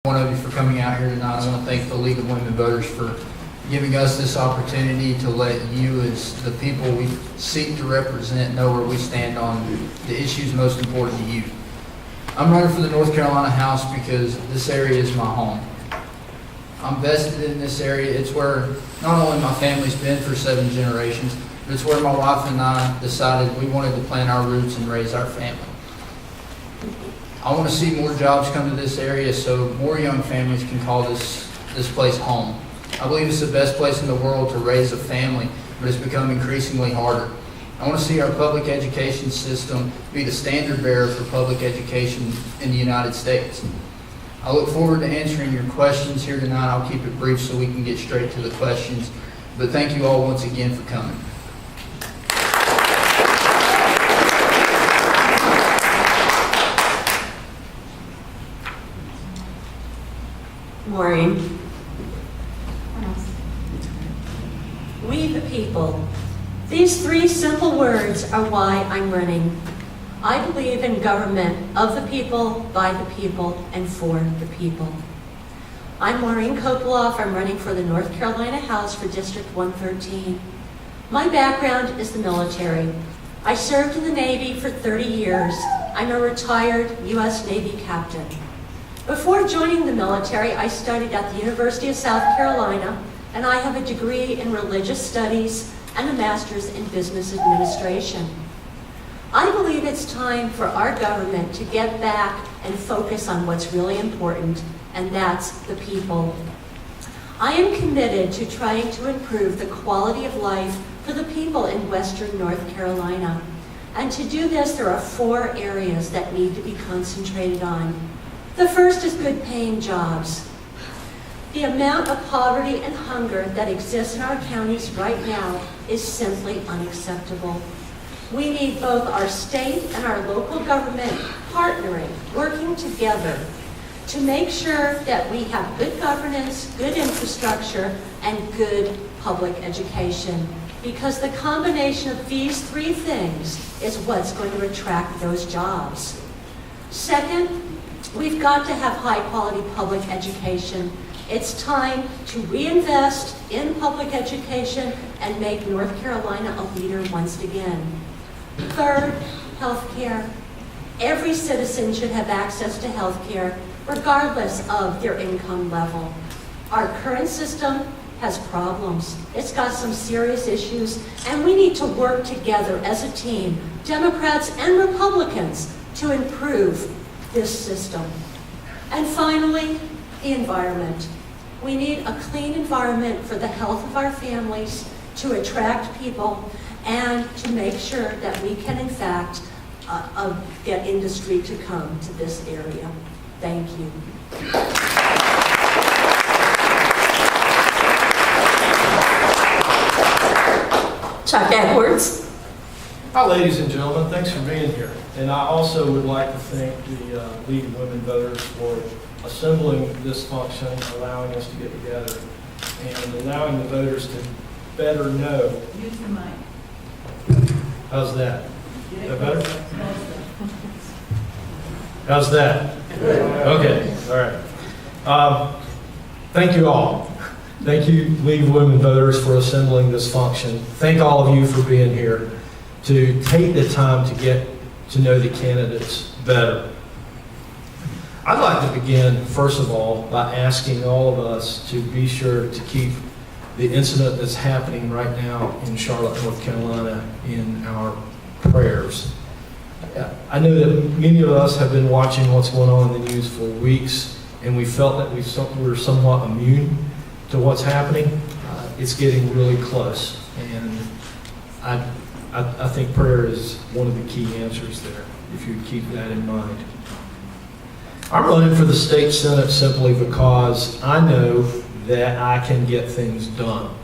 One of you for coming out here tonight. I want to thank the League of Women Voters for giving us this opportunity to let you, as the people we seek to represent, know where we stand on the issues most important to you. I'm running for the North Carolina House because this area is my home. I'm vested in this area. It's where not only my family's been for 7 generations, but it's where my wife and I decided we wanted to plant our roots and raise our family. I want to see more jobs come to this area so more young families can call this place home. I believe it's the best place in the world to raise a family, but it's become increasingly harder. I want to see our public education system be the standard bearer for public education in the United States. I look forward to answering your questions here tonight. I'll keep it brief so we can get straight to the questions. But thank you all once again for coming. Maureen. We the people. These 3 simple words are why I'm running. I believe in government of the people, by the people, and for the people. I'm Maureen Kopoloff. I'm running for the North Carolina House for District 113. My background is the military. I served in the Navy for 30 years. I'm a retired U.S. Navy captain. Before joining the military, I studied at the University of South Carolina, and I have a degree in religious studies and a master's in business administration. I believe it's time for our government to get back and focus on what's really important, and that's the people. I am committed to trying to improve the quality of life for the people in Western North Carolina. And to do this, there are 4 areas that need to be concentrated on. The first is good paying jobs. The amount of poverty and hunger that exists in our counties right now is simply unacceptable. We need both our state and our local government partnering, working together to make sure that we have good governance, good infrastructure, and good public education. Because the combination of these 3 things is what's going to attract those jobs. Second, we've got to have high-quality public education. It's time to reinvest in public education and make North Carolina a leader once again. Third, health care. Every citizen should have access to health care, regardless of their income level. Our current system has problems. It's got some serious issues, and we need to work together as a team, Democrats and Republicans, to improve this system. And finally, the environment. We need a clean environment for the health of our families, to attract people, and to make sure that we can, in fact, get industry to come to this area. Thank you. Chuck Edwards. Hi, ladies and gentlemen. Thanks for being here. And I also would like to thank the League of Women Voters for assembling this function, allowing us to get together, and allowing the voters to better know. Use the mic. How's that? Is that better? How's that? Okay. All right. Thank you all. Thank you, League of Women Voters, for assembling this function. Thank all of you for being here to take the time to get to know the candidates better. I'd like to begin, first of all, by asking all of us to be sure to keep the incident that's happening right now in Charlotte, North Carolina, in our prayers. I know that many of us have been watching what's going on in the news for weeks, and we felt that we were somewhat immune to what's happening. It's getting really close, and I think prayer is one of the key answers there, if you keep that in mind. I'm running for the state senate simply because I know that I can get things done.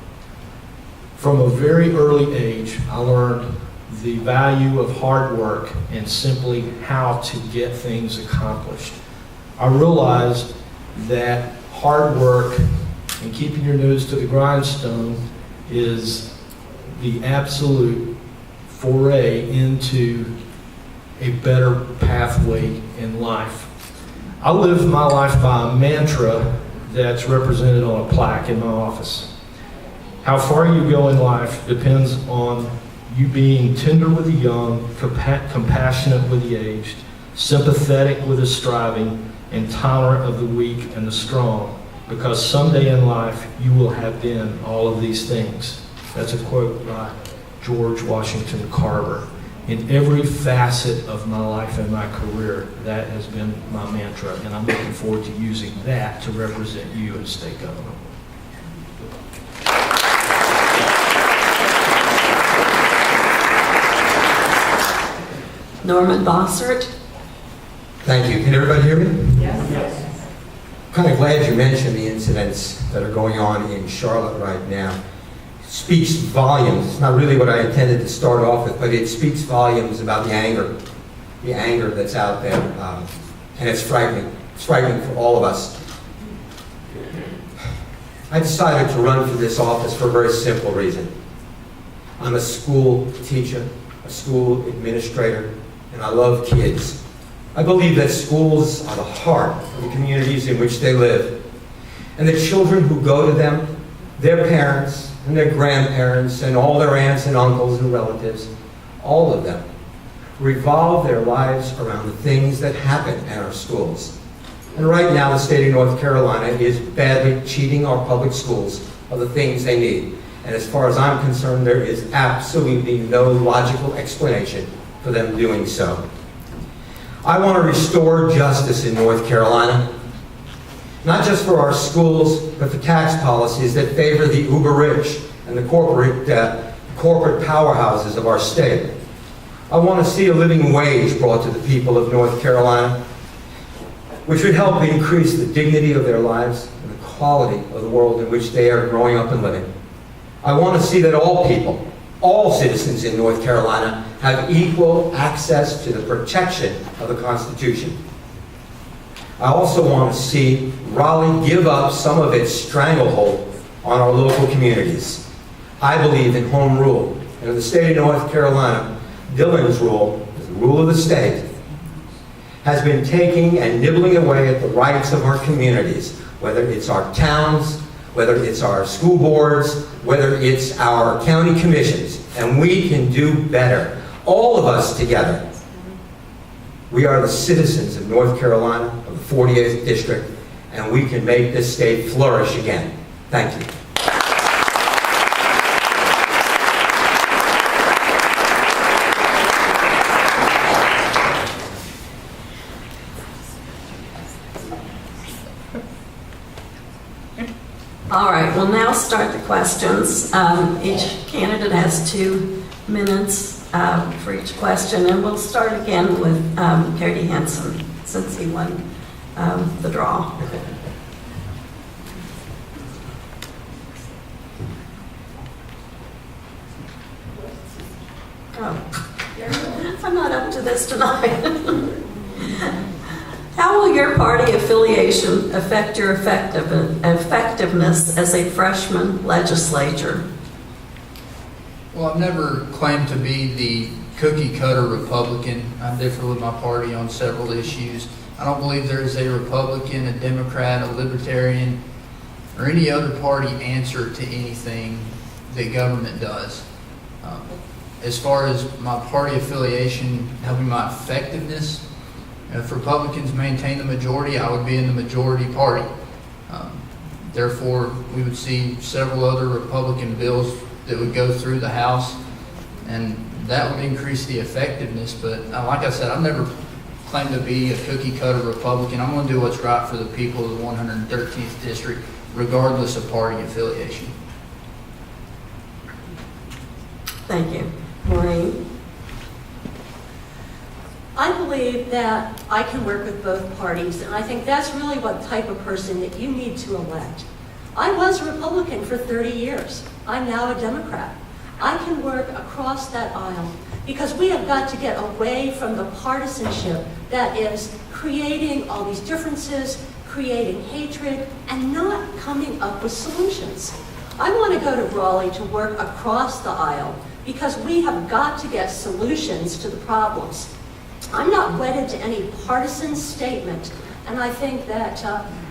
From a very early age, I learned the value of hard work and simply how to get things accomplished. I realized that hard work and keeping your nose to the grindstone is the absolute foray into a better pathway in life. I live my life by a mantra that's represented on a plaque in my office. How far you go in life depends on you being tender with the young, compassionate with the aged, sympathetic with the striving, and tolerant of the weak and the strong, because someday in life you will have been all of these things. That's a quote by George Washington Carver. In every facet of my life and my career, that has been my mantra, and I'm looking forward to using that to represent you as state governor. Norman Bossert. Thank you. Can everybody hear me? Yes. Kind of glad you mentioned the incidents that are going on in Charlotte right now. It speaks volumes. It's not really what I intended to start off with, but it speaks volumes about the anger that's out there, and it's frightening. It's frightening for all of us. I decided to run for this office for a very simple reason. I'm a school teacher, a school administrator, and I love kids. I believe that schools are the heart of the communities in which they live, and the children who go to them, their parents and their grandparents and all their aunts and uncles and relatives, all of them, revolve their lives around the things that happen at our schools. And right now, the state of North Carolina is badly cheating our public schools of the things they need. And as far as I'm concerned, there is absolutely no logical explanation for them doing so. I want to restore justice in North Carolina, not just for our schools, but for tax policies that favor the uber-rich and the corporate powerhouses of our state. I want to see a living wage brought to the people of North Carolina, which would help increase the dignity of their lives and the quality of the world in which they are growing up and living. I want to see that all people, all citizens in North Carolina, have equal access to the protection of the Constitution. I also want to see Raleigh give up some of its stranglehold on our local communities. I believe in home rule, and in the state of North Carolina, Dillon's rule, the rule of the state, has been taking and nibbling away at the rights of our communities, whether it's our towns, whether it's our school boards, whether it's our county commissions, and we can do better. All of us together. We are the citizens of North Carolina, of the 48th District, and we can make this state flourish again. Thank you. All right, we'll now start the questions. Each candidate has 2 minutes for each question, and we'll start again with Katie Henson, since he won the draw. Oh, I'm not up to this tonight. How will your party affiliation affect your effectiveness as a freshman legislator? Well, I've never claimed to be the cookie-cutter Republican. I differ with my party on several issues. I don't believe there is a Republican, a Democrat, a Libertarian, or any other party answer to anything that government does. As far as my party affiliation helping my effectiveness, if Republicans maintain the majority, I would be in the majority party. Therefore, we would see several other Republican bills that would go through the House, and that would increase the effectiveness. But like I said, I've never claimed to be a cookie-cutter Republican. I'm going to do what's right for the people of the 113th District, regardless of party affiliation. Thank you. Maureen? I believe that I can work with both parties, and I think that's really what type of person that you need to elect. I was a Republican for 30 years. I'm now a Democrat. I can work across that aisle because we have got to get away from the partisanship that is creating all these differences, creating hatred, and not coming up with solutions. I want to go to Raleigh to work across the aisle because we have got to get solutions to the problems. I'm not wedded to any partisan statement And I think that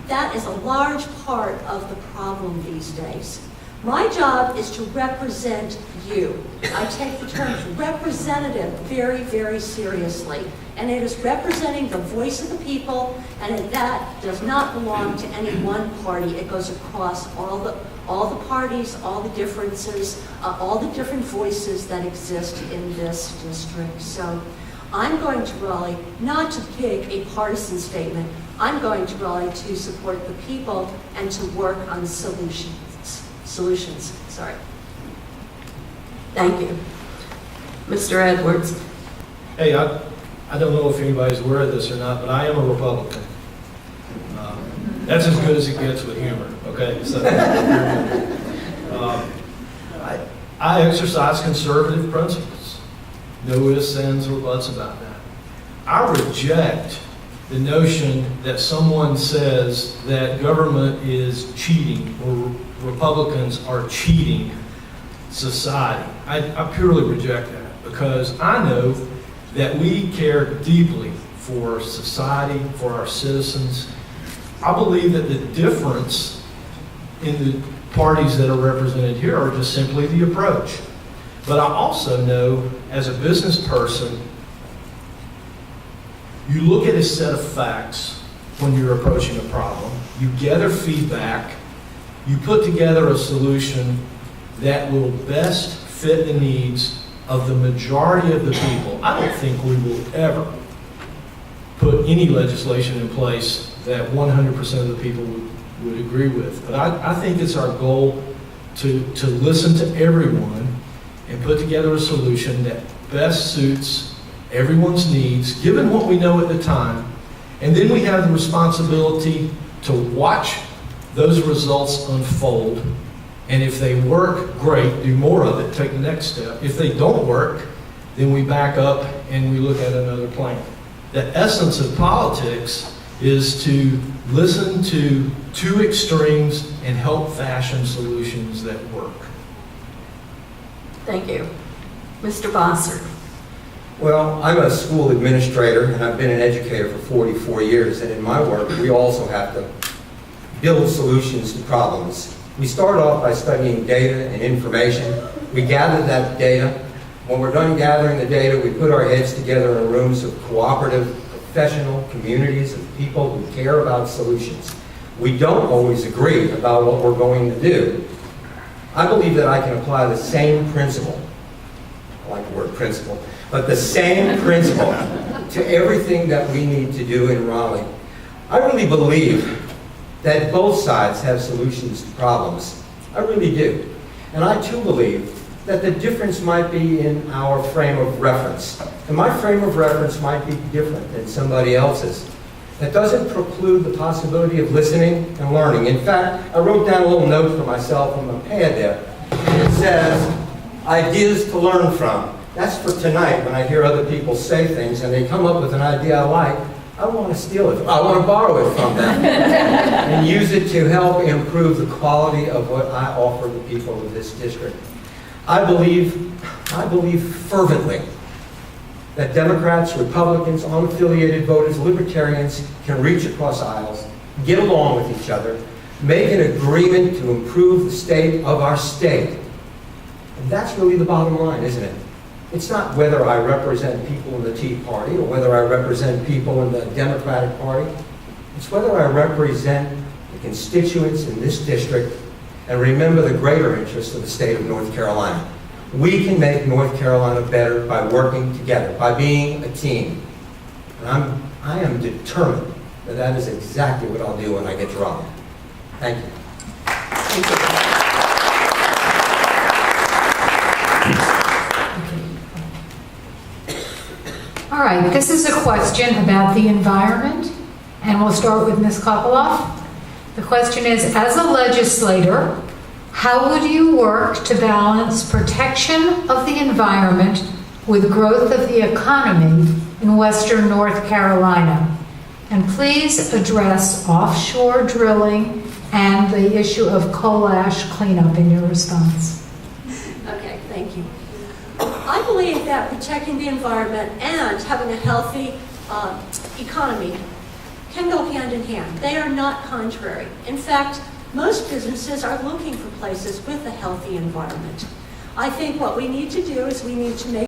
that is a large part of the problem these days. My job is to represent you. I take the term representative very, very seriously. And it is representing the voice of the people, and that does not belong to any one party. It goes across all the parties, all the differences, all the different voices that exist in this district. So I'm going to rally not to pick a partisan statement. I'm going to rally to support the people and to work on solutions. Sorry. Thank you. Mr. Edwards. Hey, I don't know if anybody's aware of this or not, but I am a Republican. That's as good as it gets with humor, okay? So, I exercise conservative principles. No ifs, ands, or buts about that. I reject the notion that someone says that government is cheating or Republicans are cheating society. I purely reject that because I know that we care deeply for society, for our citizens. I believe that the difference in the parties that are represented here are just simply the approach. But I also know, as a business person, you look at a set of facts when you're approaching a problem, you gather feedback, you put together a solution that will best fit the needs of the majority of the people. I don't think we will ever put any legislation in place that 100% of the people would agree with. But I think it's our goal to listen to everyone and put together a solution that best suits everyone's needs, given what we know at the time. And then we have the responsibility to watch those results unfold. And if they work, great, do more of it, take the next step. If they don't work, then we back up and we look at another plan. The essence of politics is to listen to two extremes and help fashion solutions that work. Thank you. Mr. Bosser. Well, I'm a school administrator, and I've been an educator for 44 years, and in my work, we also have to build solutions to problems. We start off by studying data and information. We gather that data. When we're done gathering the data, we put our heads together in rooms of cooperative, professional communities of people who care about solutions. We don't always agree about what we're going to do. I believe that I can apply the same principle, I like the word principle, but the same principle to everything that we need to do in Raleigh. I really believe that both sides have solutions to problems. I really do. And I too believe that the difference might be in our frame of reference. And my frame of reference might be different than somebody else's. That doesn't preclude the possibility of listening and learning. In fact, I wrote down a little note for myself on my pad there. And it says, ideas to learn from. That's for tonight when I hear other people say things and they come up with an idea I like. I want to steal it. I want to borrow it from them and use it to help improve the quality of what I offer the people of this district. I believe fervently that Democrats, Republicans, unaffiliated voters, libertarians can reach across aisles, get along with each other, make an agreement to improve the state of our state. And that's really the bottom line, isn't it? It's not whether I represent people in the Tea Party or whether I represent people in the Democratic Party. It's whether I represent the constituents in this district and remember the greater interests of the state of North Carolina. We can make North Carolina better by working together, by being a team. And I am determined that that is exactly what I'll do when I get to Raleigh. Thank you. Thank you. All right, this is a question about the environment, and we'll start with Ms. Kopoloff. The question is, as a legislator, how would you work to balance protection of the environment with growth of the economy in Western North Carolina? And please address offshore drilling and the issue of coal ash cleanup in your response. Okay, thank you. I believe that protecting the environment and having a healthy economy can go hand in hand. They are not contrary. In fact, most businesses are looking for places with a healthy environment. I think what we need to do is we need to make